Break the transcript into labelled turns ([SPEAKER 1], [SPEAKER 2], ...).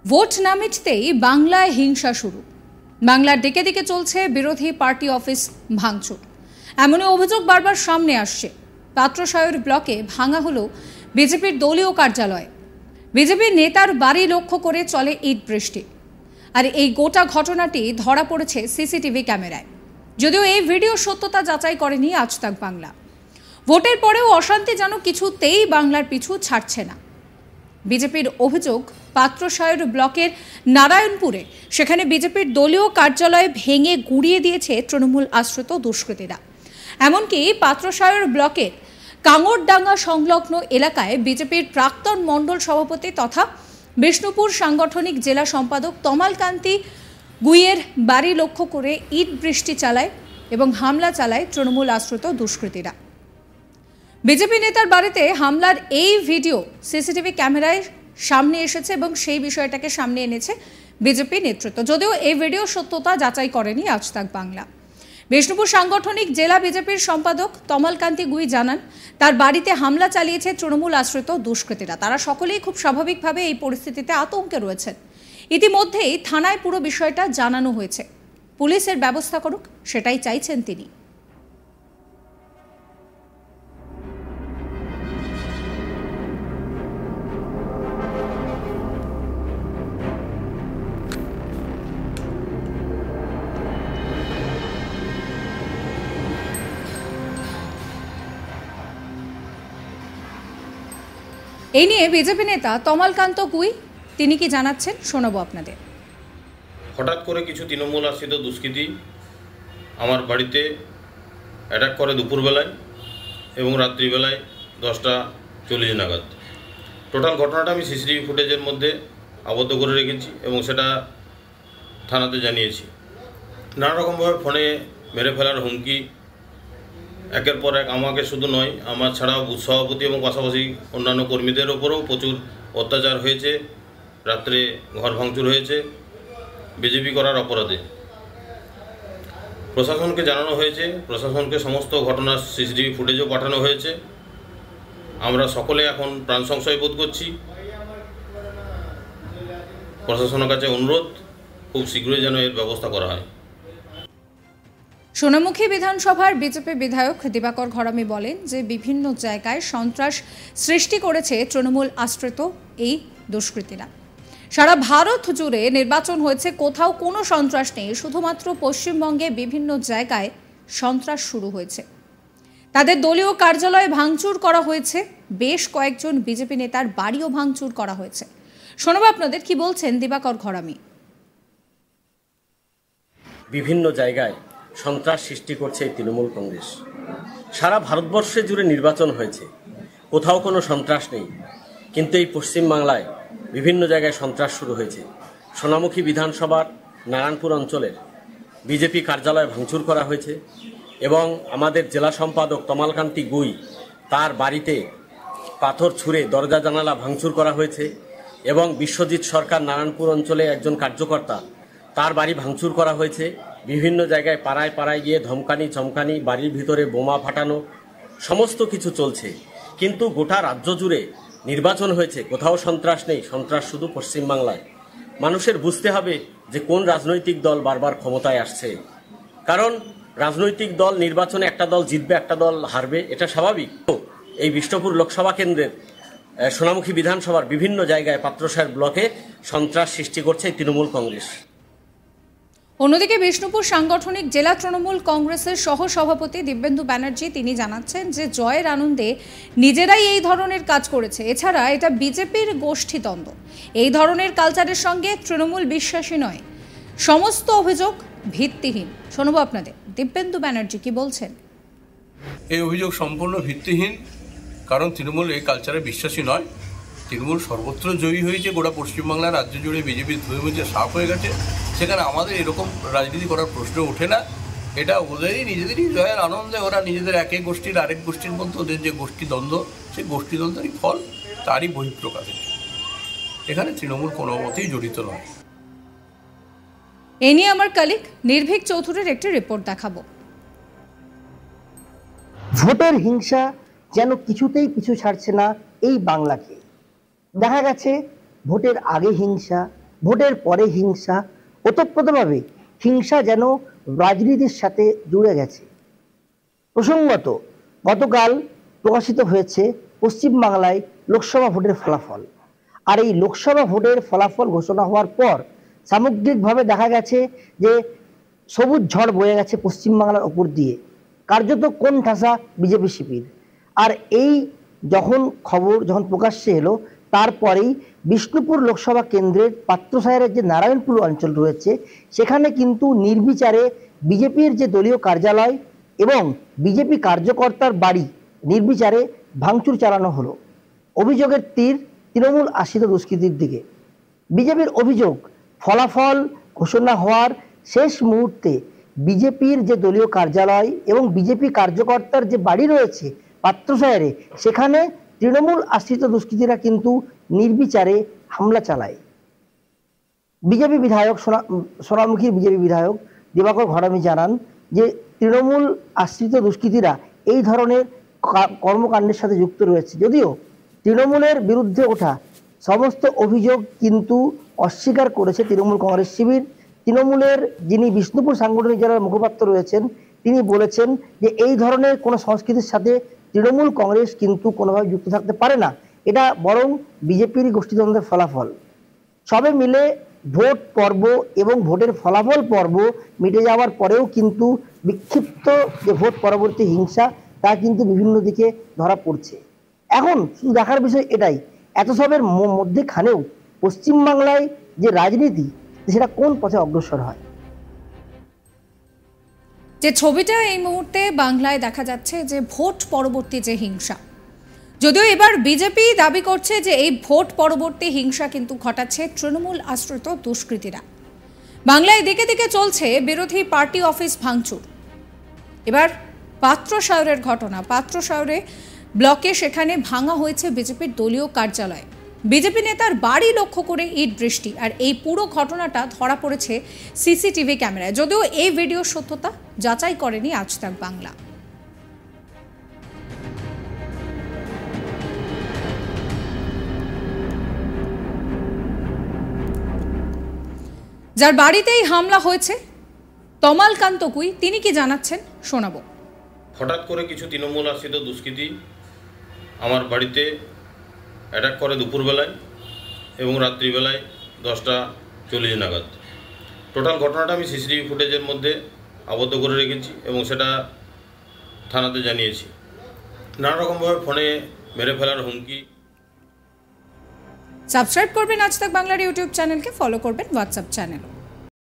[SPEAKER 1] Vote না মিটতেই বাংলায় হিংসা শুরু। বাংলার দিকে দিকে চলছে বিরোধী পার্টি অফিস ভাঙচুর। এমনই অভিযোগ বারবার সামনে আসছে। পাত্রসায়র ব্লকে ভাঙা হলো বিজেপির দলীয় কার্যালয়। বিজেপির নেতার বাড়ি লক্ষ্য করে চলে ইট বৃষ্টি। আর এই গোটা ঘটনাটি ধরা পড়েছে সিসিটিভি ক্যামেরায়। যদিও এই ভিডিও সত্যতা যাচাই করেনি আজ তাক বাংলা। ভোটের পরেও অশান্তি যেন কিছুতেই বাংলার পিছু ছাড়ছে না। বিজেপির অভিযোগ, পাত্রসায়র ব্লকের নারায়ণপুরে সেখানে বিজেপির দলীয় কার্যালয় ভেঙে গুড়িয়ে দিয়েছে তৃণমূল আশ্রিত দুষ্কৃতীরা। এমনকি পাত্রসায়র ব্লকের কাঙড়ডাঙ্গা সংলগ্ন এলাকায় বিজেপির প্রাক্তন মণ্ডল সভাপতি তথা বিষ্ণুপুর সাংগঠনিক জেলা সম্পাদক তমালকান্তি গুইয়ের বাড়ি লক্ষ্য করে ইট বৃষ্টি চালায় এবং হামলা চালায় তৃণমূল আশ্রিত দুষ্কৃতীরা। বিজেপি নেতার বাড়িতে হামলার এই ভিডিও সিসিটিভি ক্যামেরায় সামনে এসেছে এবং সেই বিষয়টাকে সামনে এনেছে বিজেপি নেতৃত্ব। যদিও এই ভিডিও সত্যতা যাচাই করেনি আজ তাক বাংলা। বিষ্ণুপুর সাংগঠনিক জেলা বিজেপির সম্পাদক তমালকান্তি গুই জানান, তার বাড়িতে হামলা চালিয়েছে তৃণমূল আশ্রিত দুষ্কৃতীরা। তারা সকলেই খুব স্বাভাবিকভাবে এই পরিস্থিতিতে আতঙ্কে রয়েছেন। ইতিমধ্যেই থানায় পুরো বিষয়টা জানানো হয়েছে। পুলিশের ব্যবস্থা করুক, সেটাই চাইছেন তিনি। এই নিয়ে বিজেপি নেতা তমালকান্ত গুই তিনি কি জানাচ্ছেন শোনাবো আপনাদের।
[SPEAKER 2] হঠাৎ করে কিছু তৃণমূল আশ্রিত দুষ্কৃতী আমার বাড়িতে অ্যাটাক করে দুপুরবেলায় এবং রাত্রিবেলায় 10:40 নাগাদ। টোটাল ঘটনাটা আমি সিসিটিভি ফুটেজের মধ্যে আবদ্ধ করে রেখেছি এবং সেটা থানাতে জানিয়েছি। নানা রকমভাবে ফোনে মেরে ফেলার হুমকি, একের পর এক, আমাকে শুধু নয়, আমার ছাড়াও বুথ সভাপতি এবং পাশাপাশি অন্যান্য কর্মীদের ওপরেও প্রচুর অত্যাচার হয়েছে। রাত্রে ঘর ভাঙচুর হয়েছে বিজেপি করার অপরাধে। প্রশাসনকে জানানো হয়েছে, প্রশাসনকে সমস্ত ঘটনার সিসিটিভি ফুটেজও পাঠানো হয়েছে। আমরা সকলে এখন প্রাণ সংশয় বোধ করছি। প্রশাসনের কাছে অনুরোধ, খুব শীঘ্রই যেন এর ব্যবস্থা করা হয়।
[SPEAKER 1] সোনামুখী বিধানসভার বিজেপি বিধায়ক দিবাকর ঘরামি বলেন যে বিভিন্ন জায়গায় সন্ত্রাস সৃষ্টি করেছে তৃণমূল আশ্রিত এই দুষ্কৃতীরা। সারা ভারত জুড়ে নির্বাচন হয়েছে, কোথাও কোনো সন্ত্রাস নেই, শুধুমাত্র পশ্চিমবঙ্গে বিভিন্ন জায়গায় সন্ত্রাস শুরু হয়েছে। তাদের দলীয় কার্যালয়ে ভাঙচুর করা হয়েছে, বেশ কয়েকজন বিজেপি নেতার বাড়িও ভাঙচুর করা হয়েছে। শোনাবো আপনাদের কি বলছেন দিবাকর ঘরামি।
[SPEAKER 3] বিভিন্ন জায়গায় সন্ত্রাস সৃষ্টি করছে এই তৃণমূল কংগ্রেস। সারা ভারতবর্ষে জুড়ে নির্বাচন হয়েছে, কোথাও কোনো সন্ত্রাস নেই, কিন্তু এই পশ্চিমবাংলায় বিভিন্ন জায়গায় সন্ত্রাস শুরু হয়েছে। সোনামুখী বিধানসভার নারায়ণপুর অঞ্চলের বিজেপি কার্যালয় ভাঙচুর করা হয়েছে এবং আমাদের জেলা সম্পাদক তমালকান্তি গুই তার বাড়িতে পাথর ছুঁড়ে দরজা জানালা ভাঙচুর করা হয়েছে এবং বিশ্বজিৎ সরকার নারায়ণপুর অঞ্চলে একজন কার্যকর্তা, তার বাড়ি ভাঙচুর করা হয়েছে। বিভিন্ন জায়গায় পাড়ায় পাড়ায় গিয়ে ধমকানি চমকানি, বাড়ির ভিতরে বোমা ফাটানো, সমস্ত কিছু চলছে। কিন্তু গোটা রাজ্য জুড়ে নির্বাচন হয়েছে, কোথাও সন্ত্রাস নেই, সন্ত্রাস শুধু পশ্চিমবাংলায়। মানুষের বুঝতে হবে যে কোন রাজনৈতিক দল বারবার ক্ষমতায় আসছে, কারণ রাজনৈতিক দল নির্বাচনে একটা দল জিতবে, একটা দল হারবে, এটা স্বাভাবিক। এই বিষ্ণুপুর লোকসভা কেন্দ্রের সোনামুখী বিধানসভার বিভিন্ন জায়গায় পাত্রসায়র ব্লকে সন্ত্রাস সৃষ্টি করছে তৃণমূল কংগ্রেস।
[SPEAKER 1] অন্যদিকে বিষ্ণুপুর সাংগঠনিক জেলা তৃণমূল কংগ্রেসের সহ সভাপতি দিব্যেন্দু ব্যানার্জি তিনি জানাচ্ছেন যে জয়ের আনন্দে নিজেরাই এই ধরনের কাজ করেছে, এছাড়া এটা বিজেপির গোষ্ঠীদ্বন্দ্ব। এই ধরনের কালচারের সঙ্গে তৃণমূল বিশ্বাসী নয়, সমস্ত অভিযোগ ভিত্তিহীন। শোনাবো আপনাদের দিব্যেন্দু ব্যানার্জি কি বলছেন।
[SPEAKER 4] এই অভিযোগ সম্পূর্ণ ভিত্তিহীন, কারণ তৃণমূল এই কালচারে বিশ্বাসী নয়। তৃণমূল সর্বত্র জয়ী হয়েছে, গোটা পশ্চিমবাংলার রাজ্য জুড়ে বিজেপির ধুয়ে মুছে সাফ হয়ে গেছে। সেখানে আমাদের এরকম রাজনীতি করার প্রশ্ন ওঠে না। এটা ওদেরই নিজেদেরই জয়ের আনন্দে ওরা নিজেদের এক গোষ্ঠীর আরেক গোষ্ঠীর মধ্যে ওদের যে গোষ্ঠীদ্বন্দ্ব, সেই গোষ্ঠীদ্বন্দ্বেরই ফল, তারই বহিঃপ্রকাশ। এখানে তৃণমূল কোনো মতেই জড়িত নয়।
[SPEAKER 1] এ নিয়ে আমার কলিগ নির্ভীক চৌধুরীর একটি রিপোর্ট দেখাবো।
[SPEAKER 5] ভোটের হিংসা যেন কিছুতেই পিছু ছাড়ছে না এই বাংলাকে। দেখা গেছে ভোটের আগে হিংসা, ভোটের পরে হিংসা, ওতপ্রোতভাবে হিংসা যেন রাজনীতির সাথে জুড়ে গেছে। প্রসঙ্গত গতকাল প্রকাশিত হয়েছে পশ্চিমবাংলায় লোকসভা ভোটের ফলাফল। আর এই লোকসভা ভোটের ফলাফল ঘোষণা হওয়ার পর সামগ্রিকভাবে দেখা গেছে যে সবুজ ঝড় বয়ে গেছে পশ্চিমবাংলার ওপর দিয়ে, কার্যত কোন ঠাসা বিজেপি শিবির। আর এই যখন প্রকাশ্যে এলো তারপরেই বিষ্ণুপুর লোকসভা কেন্দ্রের পাত্রসাহের যে নারায়ণপুর অঞ্চল রয়েছে সেখানে কিন্তু নির্বিচারে বিজেপির যে দলীয় কার্যালয় এবং বিজেপি কার্যকর্তার বাড়ি নির্বিচারে ভাঙচুর চালানো হলো। অভিযোগের তীর তৃণমূল আশ্রিত দুষ্কৃতীর দিকে। বিজেপির অভিযোগ, ফলাফল ঘোষণা হওয়ার শেষ মুহূর্তে বিজেপির যে দলীয় কার্যালয় এবং বিজেপি কার্যকর্তার যে বাড়ি রয়েছে পাত্রসাহেরে, সেখানে তৃণমূল আশ্রিত দুষ্কৃতীরা কিন্তু নির্বিচারে হামলা চালায়। বিজেপি বিধায়ক সোনামুখীর বিজেপি বিধায়ক দিবাকর ঘরামি জানান যে তৃণমূল আশ্রিত দুষ্কৃতীরা এই ধরনের কর্মকাণ্ডের সাথে যুক্ত রয়েছে। যদিও তৃণমূলের বিরুদ্ধে ওঠা সমস্ত অভিযোগ কিন্তু অস্বীকার করেছে তৃণমূল কংগ্রেস শিবির। তৃণমূলের যিনি বিষ্ণুপুর সাংগঠনিক জেলার মুখপাত্র রয়েছেন তিনি বলেছেন যে এই ধরনের কোনো সংস্কৃতির সাথে তৃণমূল কংগ্রেস কিন্তু কোনোভাবে যুক্ত থাকতে পারে না, এটা বরং বিজেপির গোষ্ঠীদ্বন্দ্বের ফলাফল। সবে মিলে ভোট পর্ব এবং ভোটের ফলাফল পর্ব মিটে যাওয়ার পরেও কিন্তু বিক্ষিপ্ত যে ভোট পরবর্তী হিংসা তা কিন্তু বিভিন্ন দিকে ধরা পড়ছে। এখন শুধু দেখার বিষয় এটাই, এত সবের মধ্যেখানেও পশ্চিমবাংলায় যে রাজনীতি সেটা কোন পথে অগ্রসর হয়।
[SPEAKER 1] যে ছবিটা এই মুহূর্তে বাংলায় দেখা যাচ্ছে যে ভোট পরবর্তী যে হিংসা, যদিও এবার বিজেপি দাবি করছে যে এই ভোট পরবর্তী হিংসা কিন্তু ঘটাচ্ছে তৃণমূল আশ্রিত দুষ্কৃতীরা। বাংলায় দিকে দিকে চলছে বিরোধী পার্টি অফিস ভাঙচুর। এবার পাত্রসায়রের ঘটনা, পাত্রসায়রে ব্লকে সেখানে ভাঙা হয়েছে বিজেপির দলীয় কার্যালয়, বিজেপি নেতার বাড়ি লক্ষ্য করে ইট বৃষ্টি। আর এই পুরো ঘটনাটা ধরা পড়েছে সিসিটিভি ক্যামেরায়, যদিও এই ভিডিওর সত্যতা যাচাই করেনি আজ তাক বাংলা। যার বাড়িতেই হামলা হয়েছে তমালকান্ত কুই, তিনি কি জানাচ্ছেন শোনাবো।
[SPEAKER 2] হঠাৎ করে কিছু তৃণমূল আশ্রিত দুষ্কৃতী আমার বাড়িতে অ্যাটাক করে দুপুরবেলায় এবং রাত্রিবেলায় 10:40 নাগাদ। টোটাল ঘটনাটা আমি সিসিটিভি ফুটেজের মধ্যে আবদ্ধ করে রেখেছি এবং সেটা থানাতে জানিয়েছি। নানা রকমভাবে ফোনে মেরে ফেলার হুমকি।
[SPEAKER 1] সাবস্ক্রাইব করবেন আজ তাক বাংলার ইউটিউব চ্যানেলকে, ফলো করবেন হোয়াটসঅ্যাপ চ্যানেলও।